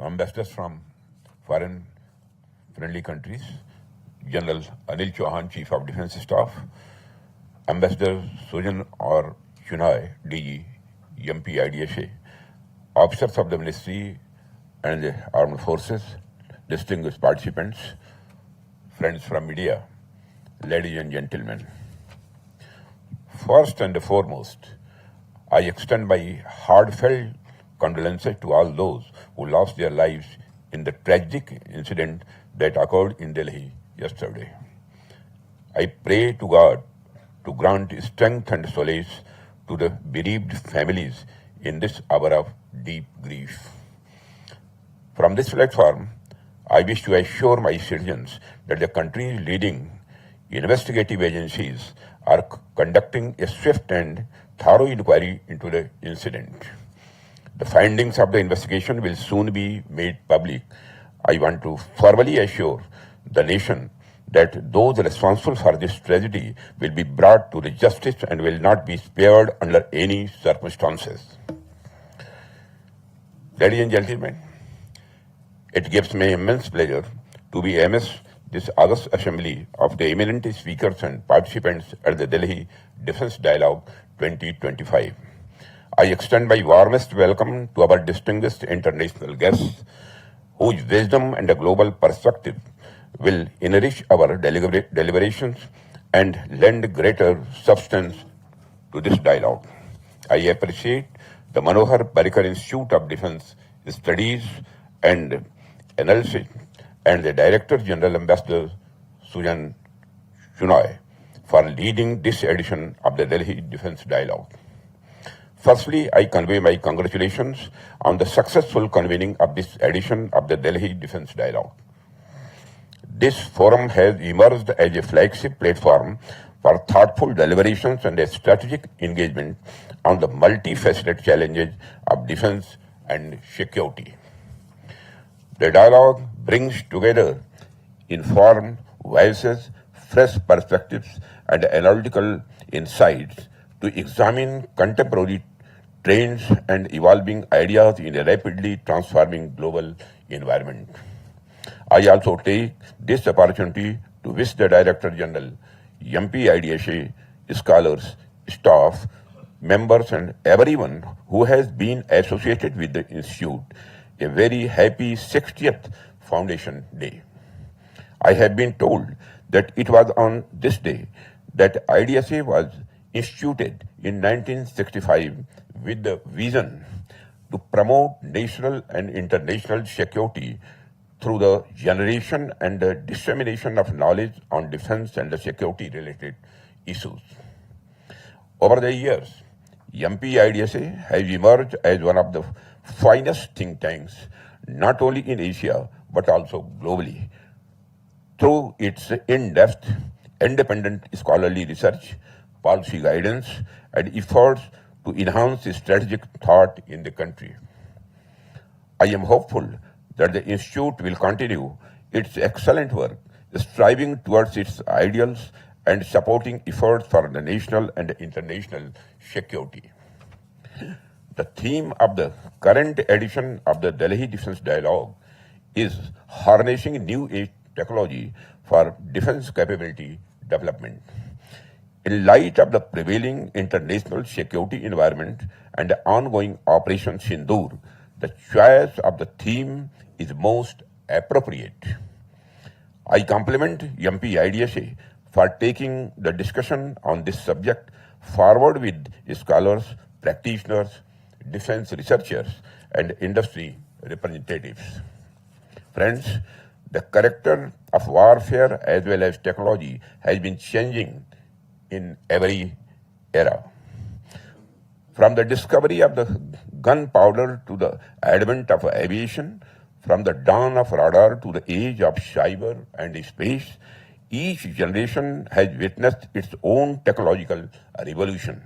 ambassadors from foreign friendly countries, General Anil Chauhan, Chief of Defence Staff, Ambassador Sujan or Hyundai, DG, MP-IDSA, officers of the Ministry and the Armed Forces, distinguished participants, friends from media, ladies and gentlemen. First and foremost, I extend my heartfelt condolences to all those who lost their lives in the tragic incident that occurred in Delhi yesterday. I pray to God to grant strength and solace to the bereaved families in this hour of deep grief. From this platform, I wish to assure my citizens that the country's leading investigative agencies are conducting a swift and thorough inquiry into the incident. The findings of the investigation will soon be made public. I want to formally assure the nation that those responsible for this tragedy will be brought to the justice and will not be spared under any circumstances. Ladies and gentlemen, it gives me immense pleasure to be amidst this August Assembly of the eminent speakers and participants at the Delhi Defence Dialogue 2025. I extend my warmest welcome to our distinguished international guests, whose wisdom and a global perspective will enrich our deliberations and lend greater substance to this dialogue. I appreciate the Manohar Parrikar Institute of Defence Studies and Analyses and the Director General Ambassador Sujan Hyundai for leading this edition of the Delhi Defence Dialogue. Firstly, I convey my congratulations on the successful convening of this edition of the Delhi Defence Dialogue. This forum has emerged as a flagship platform for thoughtful deliberations and a strategic engagement on the multifaceted challenges of defence and security. The dialogue brings together informed voices, fresh perspectives, and analytical insights to examine contemporary trends and evolving ideas in a rapidly transforming global environment. I also take this opportunity to wish the Director General, MP-IDSA, scholars, staff, members, and everyone who has been associated with the Institute a very happy 60th Foundation Day. I have been told that it was on this day that IDSA was instituted in 1965 with the vision to promote national and international security through the generation and the dissemination of knowledge on defense and security-related issues. Over the years, MP-IDSA has emerged as one of the finest think tanks, not only in Asia, but also globally, through its in-depth, independent scholarly research, policy guidance, and efforts to enhance strategic thought in the country. I am hopeful that the Institute will continue its excellent work, striving towards its ideals and supporting efforts for the national and international security. The theme of the current edition of the Delhi Defence Dialogue is harnessing new age technology for defence capability development. In light of the prevailing international security environment and the ongoing Operation Sindoor, the choice of the theme is most appropriate. I compliment MP-IDSA for taking the discussion on this subject forward with scholars, practitioners, defense researchers, and industry representatives. Friends, the character of warfare as well as technology has been changing in every era. From the discovery of the gunpowder to the advent of aviation, from the dawn of radar to the age of cyber and space, each generation has witnessed its own technological revolution.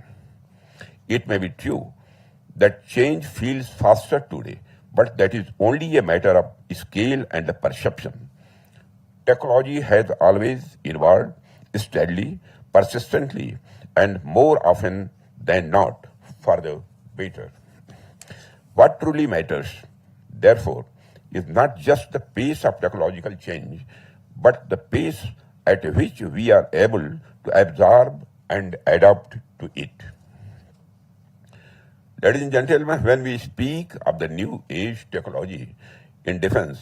It may be true that change feels faster today, but that is only a matter of scale and perception. Technology has always evolved steadily, persistently, and more often than not for the better. What truly matters, therefore, is not just the pace of technological change, but the pace at which we are able to absorb and adapt to it. Ladies and gentlemen, when we speak of the new age technology in defense,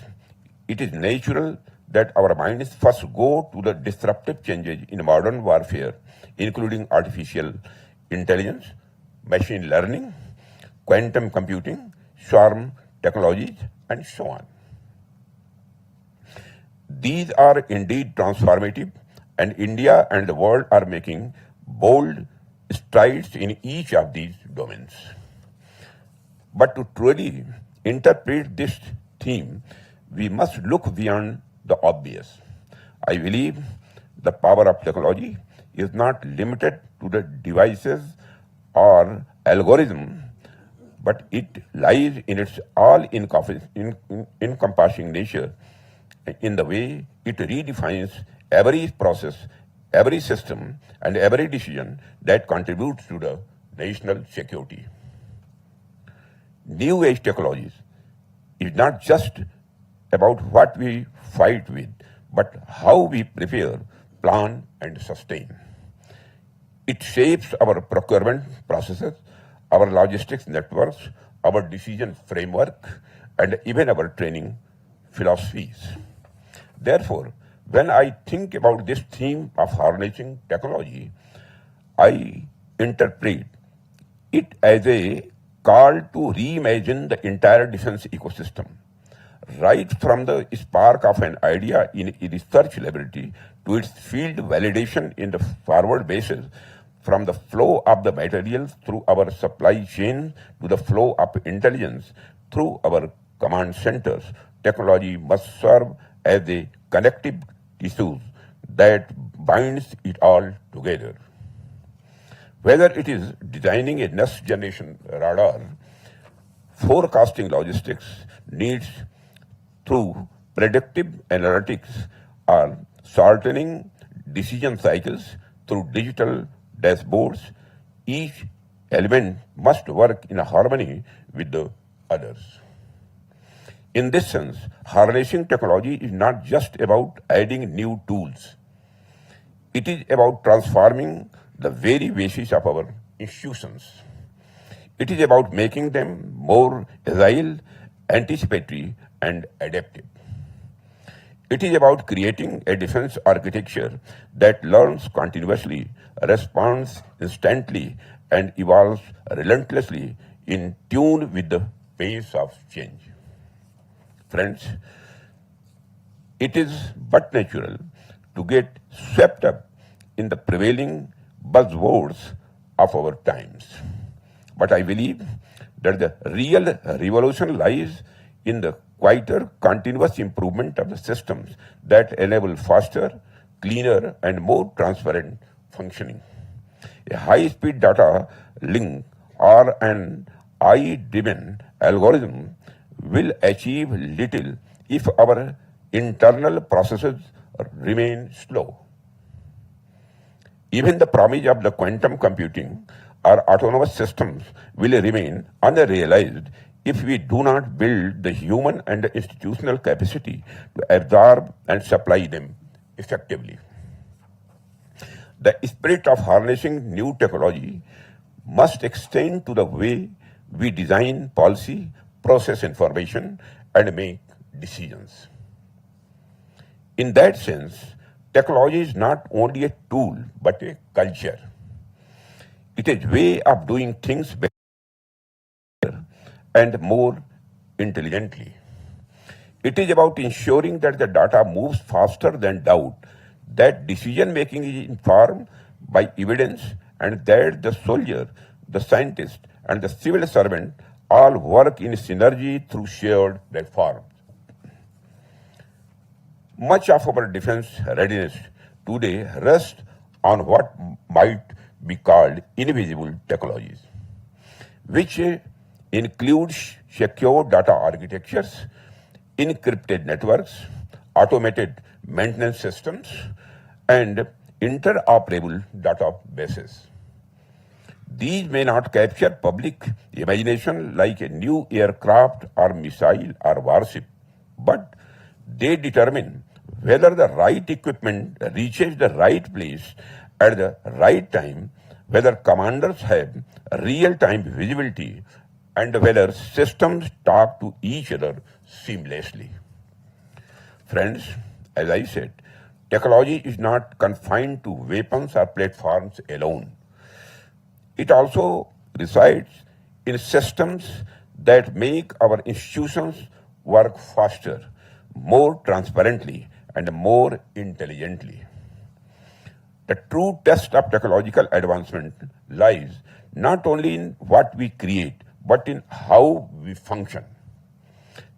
it is natural that our minds first go to the disruptive changes in modern warfare, including artificial intelligence, machine learning, quantum computing, swarm technologies, and so on. These are indeed transformative, and India and the world are making bold strides in each of these domains. But to truly interpret this theme, we must look beyond the obvious. I believe the power of technology is not limited to the devices or algorithm, but it lies in its all-encompassing nature, in the way it redefines every process, every system, and every decision that contributes to the national security. New age technologies is not just about what we fight with, but how we prepare, plan, and sustain. It shapes our procurement processes, our logistics networks, our decision framework, and even our training philosophies. Therefore, when I think about this theme of harnessing technology, I interpret it as a call to reimagine the entire defense ecosystem, right from the spark of an idea in a research laboratory to its field validation in the forward bases, from the flow of the materials through our supply chain to the flow of intelligence through our command centers. Technology must serve as a connective tissue that binds it all together. Whether it is designing a next generation radar, forecasting logistics needs through predictive analytics, or shortening decision cycles through digital dashboards, each element must work in harmony with the others. In this sense, harnessing technology is not just about adding new tools. It is about transforming the very basis of our institutions. It is about making them more agile, anticipatory, and adaptive. It is about creating a defense architecture that learns continuously, responds instantly, and evolves relentlessly in tune with the pace of change. Friends, it is but natural to get swept up in the prevailing buzzwords of our times. But I believe that the real revolution lies in the quieter, continuous improvement of the systems that enable faster, cleaner, and more transparent functioning. A high-speed data link or an AI-driven algorithm will achieve little if our internal processes remain slow. Even the promise of the quantum computing or autonomous systems will remain unrealized if we do not build the human and the institutional capacity to absorb and supply them effectively. The spirit of harnessing new technology must extend to the way we design policy, process information, and make decisions. In that sense, technology is not only a tool, but a culture. It is a way of doing things better and more intelligently. It is about ensuring that the data moves faster than doubt, that decision-making is informed by evidence, and that the soldier, the scientist, and the civil servant all work in synergy through shared reforms. Much of our defense readiness today rests on what might be called invisible technologies, which includes secure data architectures, encrypted networks, automated maintenance systems, and interoperable databases. These may not capture public imagination like a new aircraft or missile or warship, but they determine whether the right equipment reaches the right place at the right time, whether commanders have real-time visibility, and whether systems talk to each other seamlessly. Friends, as I said, technology is not confined to weapons or platforms alone. It also resides in systems that make our institutions work faster, more transparently, and more intelligently. The true test of technological advancement lies not only in what we create, but in how we function.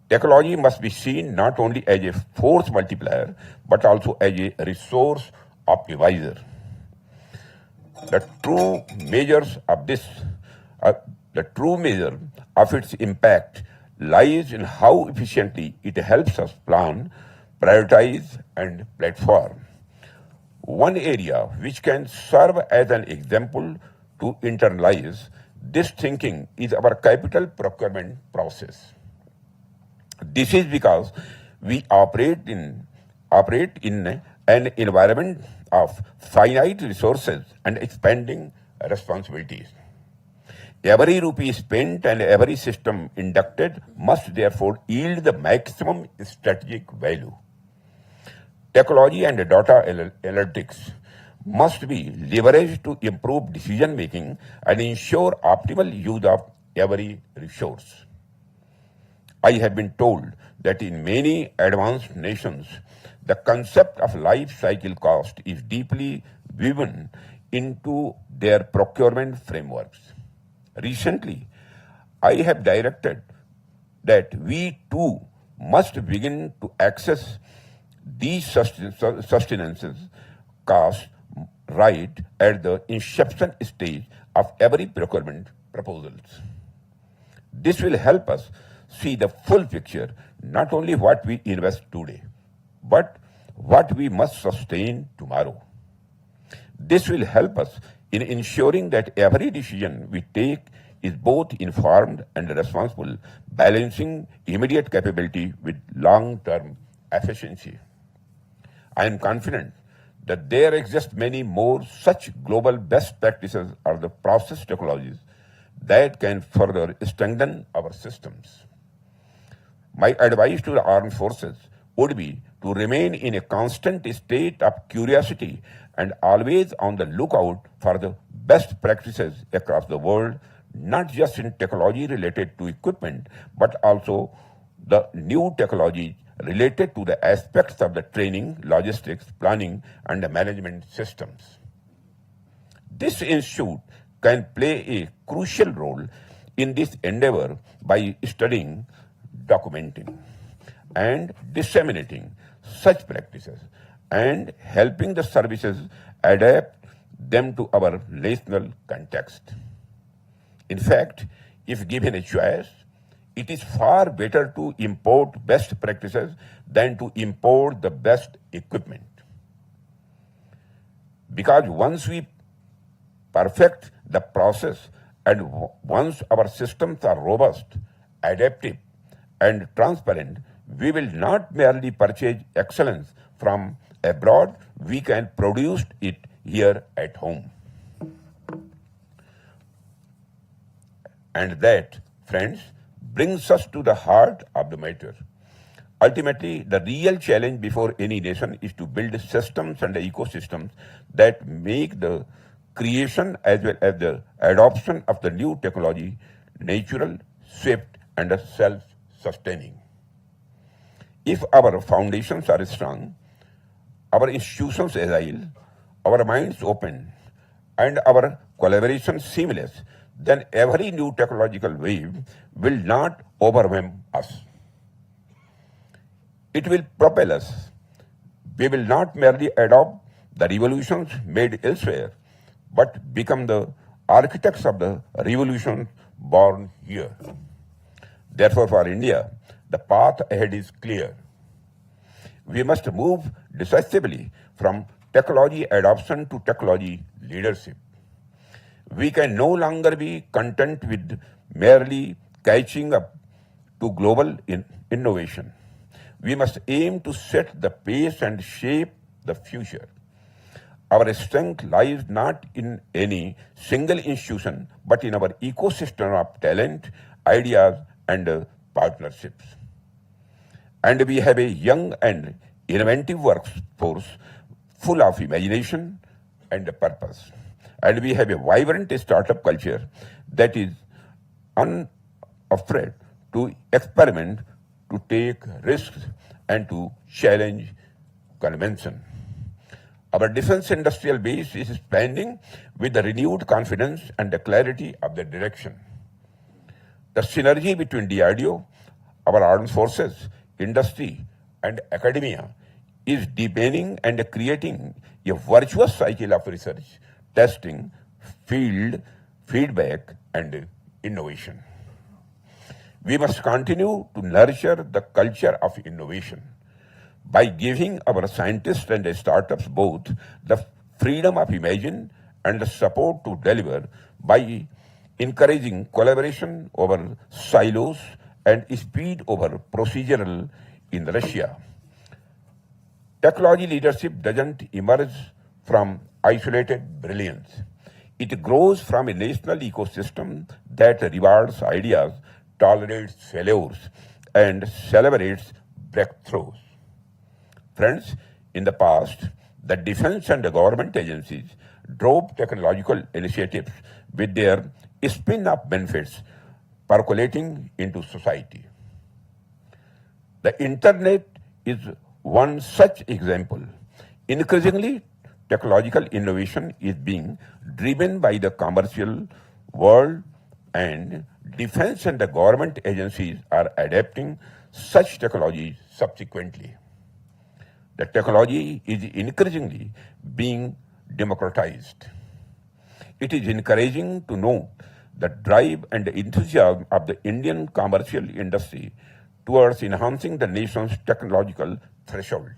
Technology must be seen not only as a force multiplier, but also as a resource optimizer. The true measures of this, the true measure of its impact lies in how efficiently it helps us plan, prioritize, and platform. One area which can serve as an example to internalize this thinking is our capital procurement process. This is because we operate in an environment of finite resources and expanding responsibilities. Every rupee spent and every system inducted must therefore yield the maximum strategic value. Technology and data analytics must be leveraged to improve decision making and ensure optimal use of every resource. I have been told that in many advanced nations, the concept of life cycle cost is deeply woven into their procurement frameworks. Recently, I have directed that we too must begin to access these sustenances costs right at the inception stage of every procurement proposals. This will help us see the full picture, not only what we invest today, but what we must sustain tomorrow. This will help us in ensuring that every decision we take is both informed and responsible, balancing immediate capability with long-term efficiency. I am confident that there exist many more such global best practices or the process technologies that can further strengthen our systems. My advice to the armed forces would be to remain in a constant state of curiosity and always on the lookout for the best practices across the world, not just in technology related to equipment, but also the new technology related to the aspects of the training, logistics, planning, and the management systems. This institute can play a crucial role in this endeavor by studying, documenting, and disseminating such practices and helping the services adapt them to our national context. In fact, if given a choice, it is far better to import best practices than to import the best equipment. Because once we perfect the process and once our systems are robust, adaptive, and transparent, we will not merely purchase excellence from abroad, we can produce it here at home. And that, friends, brings us to the heart of the matter. Ultimately, the real challenge before any nation is to build systems and ecosystems that make the creation as well as the adoption of the new technology natural, swift, and self-sustaining. If our foundations are strong, our institutions agile, our minds open, and our collaboration seamless, then every new technological wave will not overwhelm us. It will propel us. We will not merely adopt the revolutions made elsewhere, but become the architects of the revolution born here. Therefore, for India, the path ahead is clear. We must move decisively from technology adoption to technology leadership. We can no longer be content with merely catching up to global innovation. We must aim to set the pace and shape the future. Our strength lies not in any single institution, but in our ecosystem of talent, ideas, and partnerships. And we have a young and inventive workforce full of imagination and purpose. And we have a vibrant startup culture that is unafraid to experiment, to take risks, and to challenge convention. Our defense industrial base is expanding with the renewed confidence and the clarity of the direction. The synergy between DRDO, our armed forces, industry, and academia is deepening and creating a virtuous cycle of research, testing, field feedback, and innovation. We must continue to nurture the culture of innovation by giving our scientists and startups both the freedom of imagine and the support to deliver, by encouraging collaboration over silos and speed over procedural inertia. Technology leadership doesn't emerge from isolated brilliance. It grows from a national ecosystem that rewards ideas, tolerates failures, and celebrates breakthroughs. Friends, in the past, the defense and the government agencies drove technological initiatives with their spin-off benefits percolating into society. The internet is one such example. Increasingly, technological innovation is being driven by the commercial world, and defense and the government agencies are adapting such technologies subsequently. The technology is increasingly being democratized. It is encouraging to note the drive and the enthusiasm of the Indian commercial industry towards enhancing the nation's technological threshold.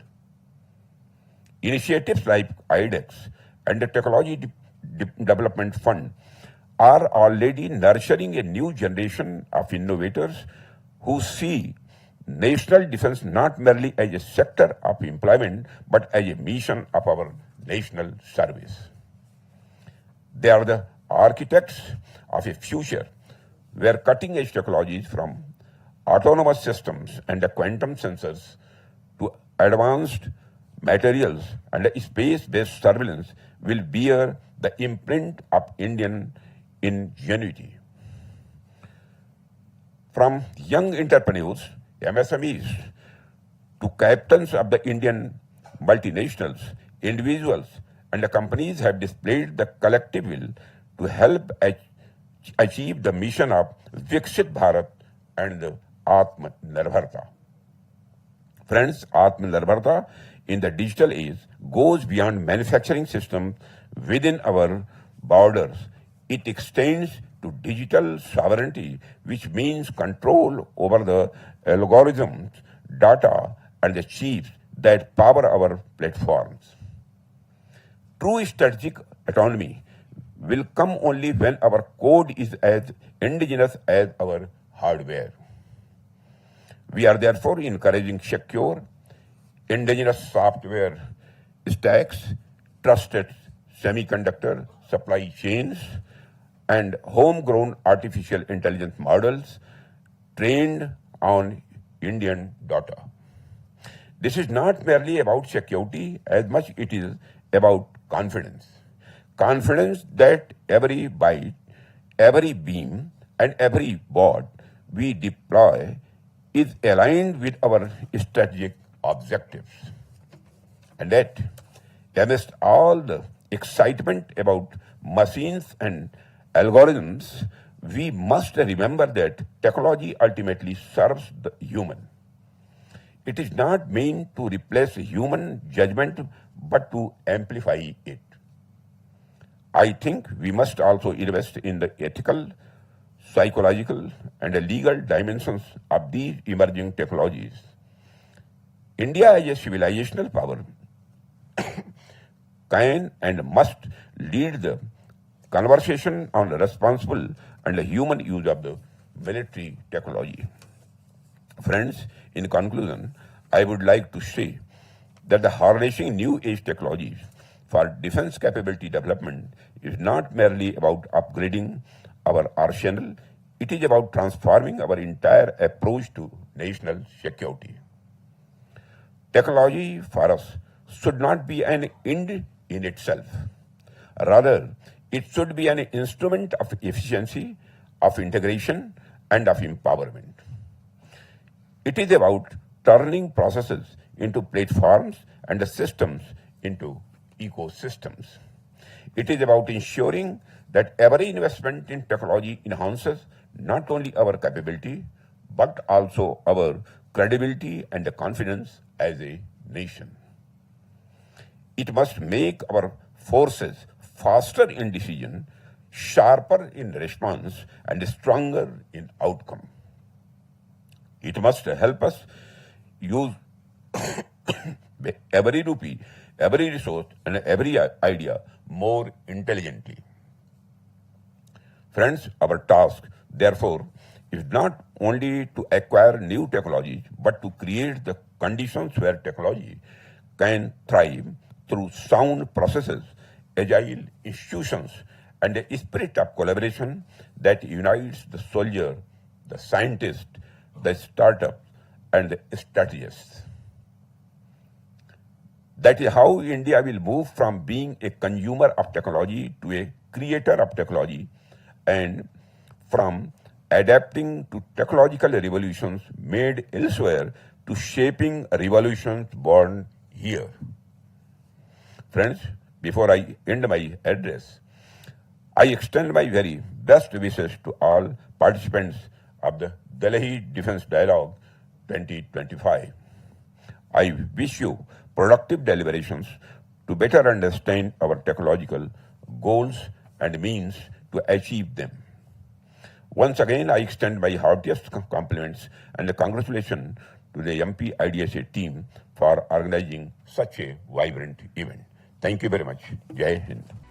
Initiatives like IDEX and the Technology Development Fund are already nurturing a new generation of innovators who see national defense not merely as a sector of employment, but as a mission of our national service. They are the architects of a future where cutting-edge technologies from autonomous systems and the quantum sensors to advanced materials and space-based surveillance will bear the imprint of Indian ingenuity. From young entrepreneurs, MSMEs, to captains of the Indian multinationals, individuals and the companies have displayed the collective will to help achieve the mission of Viksit Bharat and Atmanirbharta. Friends, Atmanirbharta in the digital age goes beyond manufacturing systems within our borders. It extends to digital sovereignty, which means control over the algorithms, data, and the chips that power our platforms. True strategic autonomy will come only when our code is as indigenous as our hardware. We are therefore encouraging secure, indigenous software stacks, trusted semiconductor supply chains, and homegrown artificial intelligence models trained on Indian data. This is not merely about security as much it is about confidence. Confidence that every byte, every beam, and every board we deploy is aligned with our strategic objectives. And that, amidst all the excitement about machines and algorithms, we must remember that technology ultimately serves the human. It is not meant to replace human judgment, but to amplify it. I think we must also invest in the ethical, psychological, and the legal dimensions of these emerging technologies. India as a civilizational power can and must lead the conversation on the responsible and the human use of the military technology. Friends, in conclusion, I would like to say that the harnessing new age technologies for defense capability development is not merely about upgrading our arsenal, it is about transforming our entire approach to national security. Technology for us should not be an end in itself. Rather, it should be an instrument of efficiency, of integration, and of empowerment. It is about turning processes into platforms and the systems into ecosystems. It is about ensuring that every investment in technology enhances not only our capability, but also our credibility and confidence as a nation. It must make our forces faster in decision, sharper in response, and stronger in outcome. It must help us use every rupee, every resource, and every idea more intelligently. Friends, our task, therefore, is not only to acquire new technologies, but to create the conditions where technology can thrive through sound processes, agile institutions, and a spirit of collaboration that unites the soldier, the scientist, the startup, and the strategist. That is how India will move from being a consumer of technology to a creator of technology, and from adapting to technological revolutions made elsewhere to shaping revolutions born here. Friends, before I end my address, I extend my very best wishes to all participants of the Delhi Defence Dialogue 2025. I wish you productive deliberations to better understand our technological goals and means to achieve them. Once again, I extend my heartiest compliments and congratulations to the MP-IDSA team for organizing such a vibrant event. Thank you very much. Jai Hind.